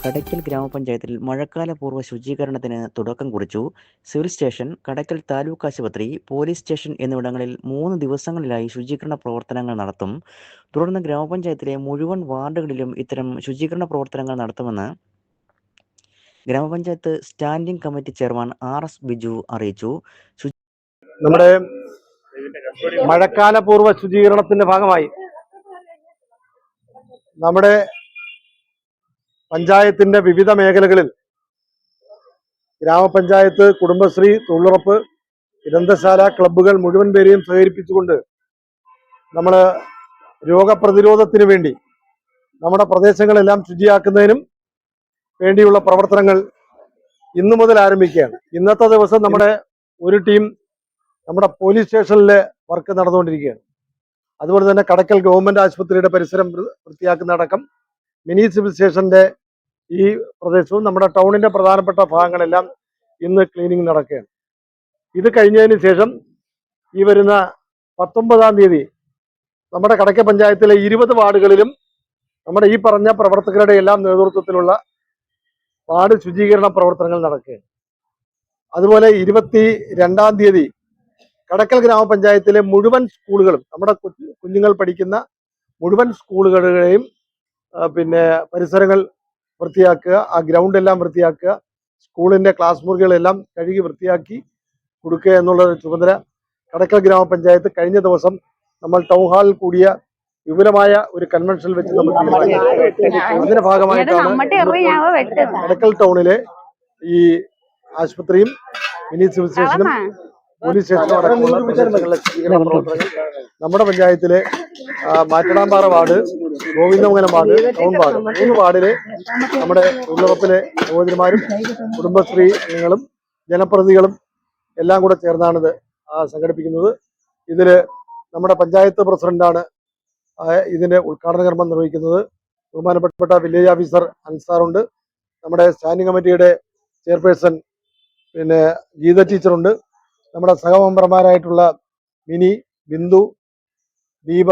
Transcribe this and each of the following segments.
കടയ്ക്കൽ ഗ്രാമപഞ്ചായത്തിൽ മഴക്കാലപൂർവ്വ ശുചീകരണത്തിന് തുടക്കം കുറിച്ചു. സിവിൽ സ്റ്റേഷൻ, കടയ്ക്കൽ താലൂക്ക് ആശുപത്രി, പോലീസ് സ്റ്റേഷൻ എന്നിവിടങ്ങളിൽ 3 ദിവസങ്ങളിലായി ശുചീകരണ പ്രവർത്തനങ്ങൾ നടത്തും. തുടർന്ന് ഗ്രാമപഞ്ചായത്തിലെ മുഴുവൻ വാർഡുകളിലും ഇത്തരം ശുചീകരണ പ്രവർത്തനങ്ങൾ നടത്തുമെന്ന് ഗ്രാമപഞ്ചായത്ത് standing committee chairman RS Biju അറിയിച്ചു. നമ്മുടെ മഴക്കാലപൂർവ്വ ശുചീകരണത്തിന്റെ ഭാഗമായി നമ്മുടെ പഞ്ചായത്തിന്റെ വിവിധ മേഖലകളിൽ ഗ്രാമപഞ്ചായത്ത്, കുടുംബശ്രീ, തൊഴിലുറപ്പ്, ഗ്രന്ഥശാല, ക്ലബ്ബുകൾ മുഴുവൻ പേരെയും സഹകരിപ്പിച്ചുകൊണ്ട് നമ്മൾ രോഗപ്രതിരോധത്തിന് വേണ്ടി നമ്മുടെ പ്രദേശങ്ങളെല്ലാം ശുചിയാക്കുന്നതിനും വേണ്ടിയുള്ള പ്രവർത്തനങ്ങൾ ഇന്നു മുതൽ ആരംഭിക്കുകയാണ്. ഇന്നത്തെ ദിവസം നമ്മുടെ ഒരു ടീം നമ്മുടെ പോലീസ് സ്റ്റേഷനിലെ വർക്ക് നടന്നുകൊണ്ടിരിക്കുകയാണ്. അതുപോലെ തന്നെ കടയ്ക്കൽ ഗവൺമെന്റ് ആശുപത്രിയുടെ പരിസരം വൃത്തിയാക്കുന്നതടക്കം മിനി സിവിൽ സ്റ്റേഷന്റെ ഈ പ്രദേശവും നമ്മുടെ ടൗണിന്റെ പ്രധാനപ്പെട്ട ഭാഗങ്ങളെല്ലാം ഇന്ന് ക്ലീനിങ് നടക്കുകയാണ്. ഇത് കഴിഞ്ഞതിന് ശേഷം ഈ വരുന്ന 19-ാം തീയതി നമ്മുടെ കടയ്ക്കൽ പഞ്ചായത്തിലെ 20 വാർഡുകളിലും നമ്മുടെ ഈ പറഞ്ഞ പ്രവർത്തകരുടെ എല്ലാം നേതൃത്വത്തിലുള്ള വാർഡ് ശുചീകരണ പ്രവർത്തനങ്ങൾ നടക്കുകയാണ്. അതുപോലെ 22-ാം തീയതി കടയ്ക്കൽ ഗ്രാമപഞ്ചായത്തിലെ മുഴുവൻ സ്കൂളുകളും, നമ്മുടെ കുഞ്ഞുങ്ങൾ പഠിക്കുന്ന മുഴുവൻ സ്കൂളുകളുടെയും പരിസരങ്ങൾ വൃത്തിയാക്കുക, ആ ഗ്രൗണ്ട് എല്ലാം വൃത്തിയാക്കുക, സ്കൂളിന്റെ ക്ലാസ് മുറികളെല്ലാം കഴുകി വൃത്തിയാക്കി കൊടുക്കുക എന്നുള്ള ചുമതല കടയ്ക്കൽ ഗ്രാമപഞ്ചായത്ത് കഴിഞ്ഞ ദിവസം നമ്മൾ ടൗൺ ഹാളിൽ കൂടിയ വിപുലമായ ഒരു കൺവെൻഷനിൽ വെച്ച് നമ്മൾ അതിന്റെ ഭാഗമായിട്ടാണ് കടയ്ക്കൽ ടൗണിലെ ഈ ആശുപത്രിയും മിനി സിവിൽ സ്റ്റേഷനും പോലീസ് സ്റ്റേഷനും അടക്കമുള്ള പ്രദേശങ്ങളിലെ ശുചീകരണ പ്രവർത്തനങ്ങൾ നമ്മുടെ പഞ്ചായത്തിലെ മാറ്റടാമ്പാറ ward, Govindamangalam ward, town ward, 3 വാർഡിലെ നമ്മുടെ തൊഴിലുറപ്പിലെ സഹോദരിമാരും കുടുംബശ്രീ അംഗങ്ങളും ജനപ്രതിനിധികളും എല്ലാം കൂടെ ചേർന്നാണ് ഇത് സംഘടിപ്പിക്കുന്നത്. ഇതില് നമ്മുടെ പഞ്ചായത്ത് പ്രസിഡന്റാണ് ഇതിന്റെ ഉദ്ഘാടന കർമ്മം നിർവഹിക്കുന്നത്. ബഹുമാനപ്പെട്ട വില്ലേജ് ഓഫീസർ അൻസാറുണ്ട്. നമ്മുടെ സ്റ്റാൻഡിംഗ് കമ്മിറ്റിയുടെ ചെയർപേഴ്സൺ ഗീത ടീച്ചറുണ്ട്. നമ്മുടെ സഹമെമ്പർമാരായിട്ടുള്ള മിനി, ബിന്ദു, ദീപ,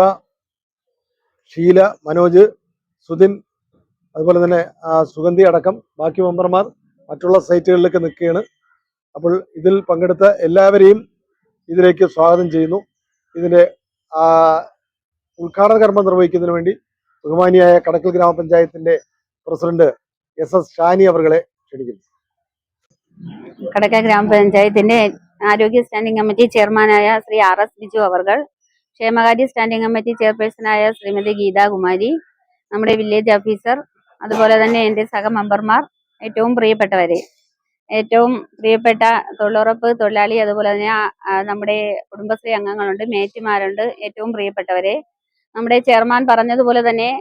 ഷീല, മനോജ്, സുധിൻ, അതുപോലെ തന്നെ സുഗന്ധി അടക്കം ബാക്കി മെമ്പർമാർ മറ്റുള്ള സൈറ്റുകളിലേക്ക് നിൽക്കുകയാണ്. അപ്പോൾ ഇതിൽ പങ്കെടുത്ത എല്ലാവരെയും ഇതിലേക്ക് സ്വാഗതം ചെയ്യുന്നു. ഇതിന്റെ ഉദ്ഘാടന കർമ്മം നിർവഹിക്കുന്നതിന് വേണ്ടി ബഹുമാനിയായ കടയ്ക്കൽ ഗ്രാമപഞ്ചായത്തിന്റെ പ്രസിഡന്റ് SS ഷാനി അവരെ ക്ഷണിക്കുന്നു. കടയ്ക്കൽ ഗ്രാമപഞ്ചായത്തിന്റെ ആരോഗ്യ സ്റ്റാൻഡിംഗ് കമ്മിറ്റി ചെയർമാനായ ശ്രീ RS ബിജു അവർകൾ, ക്ഷേമകാര്യ സ്റ്റാൻഡിംഗ് കമ്മിറ്റി ചെയർപേഴ്സണായ ശ്രീമതി ഗീതാകുമാരി, നമ്മുടെ വില്ലേജ് ഓഫീസർ, അതുപോലെ തന്നെ എൻ്റെ സഹമെമ്പർമാർ, ഏറ്റവും പ്രിയപ്പെട്ടവരെ, ഏറ്റവും പ്രിയപ്പെട്ട തൊഴിലുറപ്പ് തൊഴിലാളി, അതുപോലെ തന്നെ നമ്മുടെ കുടുംബശ്രീ അംഗങ്ങളുണ്ട്, മേറ്റുമാരുണ്ട്, ഏറ്റവും പ്രിയപ്പെട്ടവരെ, നമ്മുടെ ചെയർമാൻ പറഞ്ഞതുപോലെ തന്നെ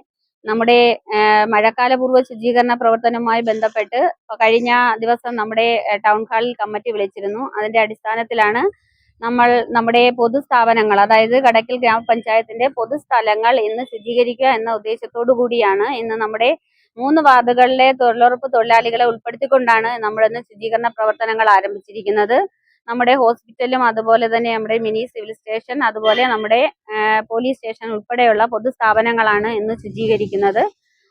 നമ്മുടെ മഴക്കാലപൂർവ്വ ശുചീകരണ പ്രവർത്തനവുമായി ബന്ധപ്പെട്ട് കഴിഞ്ഞ ദിവസം നമ്മുടെ ടൗൺ ഹാളിൽ കമ്മിറ്റി വിളിച്ചിരുന്നു. അതിന്റെ അടിസ്ഥാനത്തിലാണ് നമ്മൾ നമ്മുടെ പൊതുസ്ഥാപനങ്ങൾ, അതായത് കടയ്ക്കൽ ഗ്രാമപഞ്ചായത്തിന്റെ പൊതുസ്ഥലങ്ങൾ ഇന്ന് ശുചീകരിക്കുക എന്ന ഉദ്ദേശത്തോടു കൂടിയാണ് ഇന്ന് നമ്മുടെ 3 വാർഡുകളിലെ തൊഴിലുറപ്പ് തൊഴിലാളികളെ ഉൾപ്പെടുത്തിക്കൊണ്ടാണ് നമ്മളിന്ന് ശുചീകരണ പ്രവർത്തനങ്ങൾ ആരംഭിച്ചിരിക്കുന്നത്. നമ്മുടെ ഹോസ്പിറ്റലും അതുപോലെ തന്നെ നമ്മുടെ മിനി സിവിൽ സ്റ്റേഷൻ, അതുപോലെ നമ്മുടെ പോലീസ് സ്റ്റേഷൻ ഉൾപ്പെടെയുള്ള പൊതുസ്ഥാപനങ്ങളാണ് ഇന്ന് ശുചീകരിക്കുന്നത്.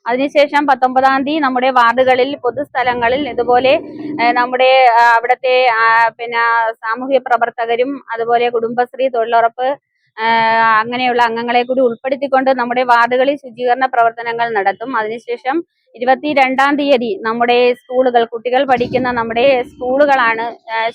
അതിനുശേഷം 19-ാം തീയതി നമ്മുടെ വാർഡുകളിൽ പൊതുസ്ഥലങ്ങളിൽ ഇതുപോലെ നമ്മുടെ അവിടുത്തെ സാമൂഹ്യ പ്രവർത്തകരും അതുപോലെ കുടുംബശ്രീ, തൊഴിലുറപ്പ് അങ്ങനെയുള്ള അംഗങ്ങളെ കൂടി ഉൾപ്പെടുത്തിക്കൊണ്ട് നമ്മുടെ വാർഡുകളിൽ ശുചീകരണ പ്രവർത്തനങ്ങൾ നടത്തും. അതിനുശേഷം 22-ാം തീയതി നമ്മുടെ സ്കൂളുകൾ, കുട്ടികൾ പഠിക്കുന്ന നമ്മുടെ സ്കൂളുകളാണ്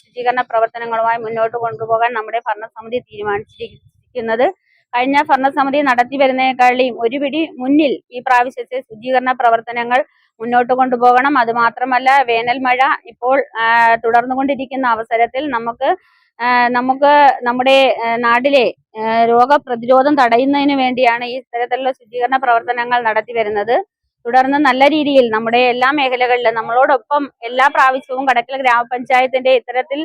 ശുചീകരണ പ്രവർത്തനങ്ങളുമായി മുന്നോട്ട് കൊണ്ടുപോകാൻ നമ്മുടെ ഭരണസമിതി തീരുമാനിച്ചിരിക്കുന്നത്. കഴിഞ്ഞ ഭരണസമിതി നടത്തി വരുന്നതിനേക്കാളും ഒരുപിടി മുന്നിൽ ഈ പ്രാവശ്യത്തെ ശുചീകരണ പ്രവർത്തനങ്ങൾ മുന്നോട്ട് കൊണ്ടുപോകണം. അത് മാത്രമല്ല, വേനൽ മഴ ഇപ്പോൾ തുടർന്നുകൊണ്ടിരിക്കുന്ന അവസരത്തിൽ നമുക്ക് നമ്മുടെ നാട്ടിലെ രോഗപ്രതിരോധം തടയുന്നതിന് വേണ്ടിയാണ് ഈ തരത്തിലുള്ള ശുചീകരണ പ്രവർത്തനങ്ങൾ നടത്തി വരുന്നത്. തുടർന്ന് നല്ല രീതിയിൽ നമ്മുടെ എല്ലാ മേഖലകളിലും നമ്മളോടൊപ്പം എല്ലാ പ്രാവശ്യവും കടയ്ക്കൽ ഗ്രാമപഞ്ചായത്തിന്റെ ഇത്തരത്തിൽ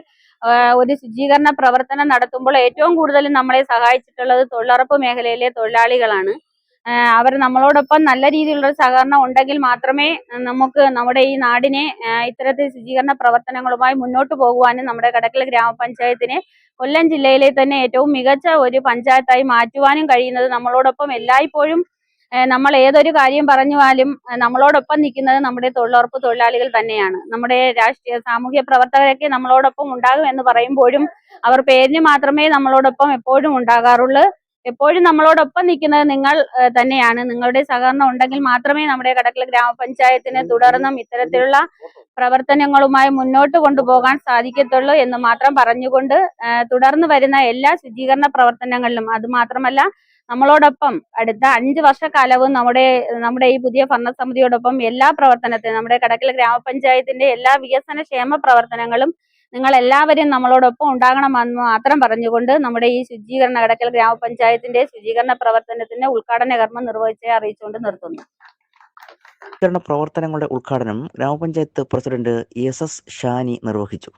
ഒരു ശുചീകരണ പ്രവർത്തനം നടത്തുമ്പോൾ ഏറ്റവും കൂടുതൽ നമ്മളെ സഹായിച്ചിട്ടുള്ളത് തൊഴിലുറപ്പ് മേഖലയിലെ തൊഴിലാളികളാണ്. അവർ നമ്മളോടൊപ്പം നല്ല രീതിയിലുള്ള സഹകരണം ഉണ്ടെങ്കിൽ മാത്രമേ നമുക്ക് നമ്മുടെ ഈ നാടിനെ ഇത്തരത്തിൽ ശുചീകരണ പ്രവർത്തനങ്ങളുമായി മുന്നോട്ട് പോകുവാനും നമ്മുടെ കടയ്ക്കൽ ഗ്രാമപഞ്ചായത്തിനെ കൊല്ലം ജില്ലയിലെ തന്നെ ഏറ്റവും മികച്ച ഒരു പഞ്ചായത്തായി മാറ്റുവാനും കഴിയുന്നത്. നമ്മളോടൊപ്പം എല്ലായ്പ്പോഴും നമ്മൾ ഏതൊരു കാര്യം പറഞ്ഞാലും നമ്മളോടൊപ്പം നിൽക്കുന്നത് നമ്മുടെ തൊഴിലുറപ്പ് തൊഴിലാളികൾ തന്നെയാണ്. നമ്മുടെ രാഷ്ട്രീയ സാമൂഹ്യ പ്രവർത്തകരൊക്കെ നമ്മളോടൊപ്പം ഉണ്ടാകും എന്ന് പറയുമ്പോഴും അവർ പേരിന് മാത്രമേ നമ്മളോടൊപ്പം എപ്പോഴും ഉണ്ടാകാറുള്ളൂ. എപ്പോഴും നമ്മളോടൊപ്പം നിൽക്കുന്നത് നിങ്ങൾ തന്നെയാണ്. നിങ്ങളുടെ സഹകരണം ഉണ്ടെങ്കിൽ മാത്രമേ നമ്മുടെ കടക്കൽ ഗ്രാമപഞ്ചായത്തിന് തുടർന്നും ഇത്തരത്തിലുള്ള പ്രവർത്തനങ്ങളുമായി മുന്നോട്ട് കൊണ്ടുപോകാൻ സാധിക്കത്തുള്ളൂ എന്ന് മാത്രം പറഞ്ഞുകൊണ്ട് തുടർന്ന് വരുന്ന എല്ലാ ശുചീകരണ പ്രവർത്തനങ്ങളിലും അത് മാത്രമല്ല നമ്മളോടൊപ്പം അടുത്ത 5 വർഷക്കാലവും നമ്മുടെ ഈ പുതിയ ഭരണസമിതിയോടൊപ്പം എല്ലാ പ്രവർത്തനത്തിനും നമ്മുടെ കടക്കൽ ഗ്രാമപഞ്ചായത്തിന്റെ എല്ലാ വികസന ക്ഷേമ പ്രവർത്തനങ്ങളും നിങ്ങൾ എല്ലാവരും നമ്മളോടൊപ്പം ഉണ്ടാകണമെന്ന് മാത്രം പറഞ്ഞുകൊണ്ട് നമ്മുടെ ഈ കടക്കൽ ഗ്രാമപഞ്ചായത്തിന്റെ ശുചീകരണ പ്രവർത്തനത്തിന്റെ ഉദ്ഘാടന കർമ്മം നിർവഹിച്ച് അറിയിച്ചുകൊണ്ട് നിർത്തുന്നു. ശുചീകരണ പ്രവർത്തനങ്ങളുടെ ഉദ്ഘാടനം ഗ്രാമപഞ്ചായത്ത് പ്രസിഡന്റ് SS ഷാനി നിർവഹിച്ചു.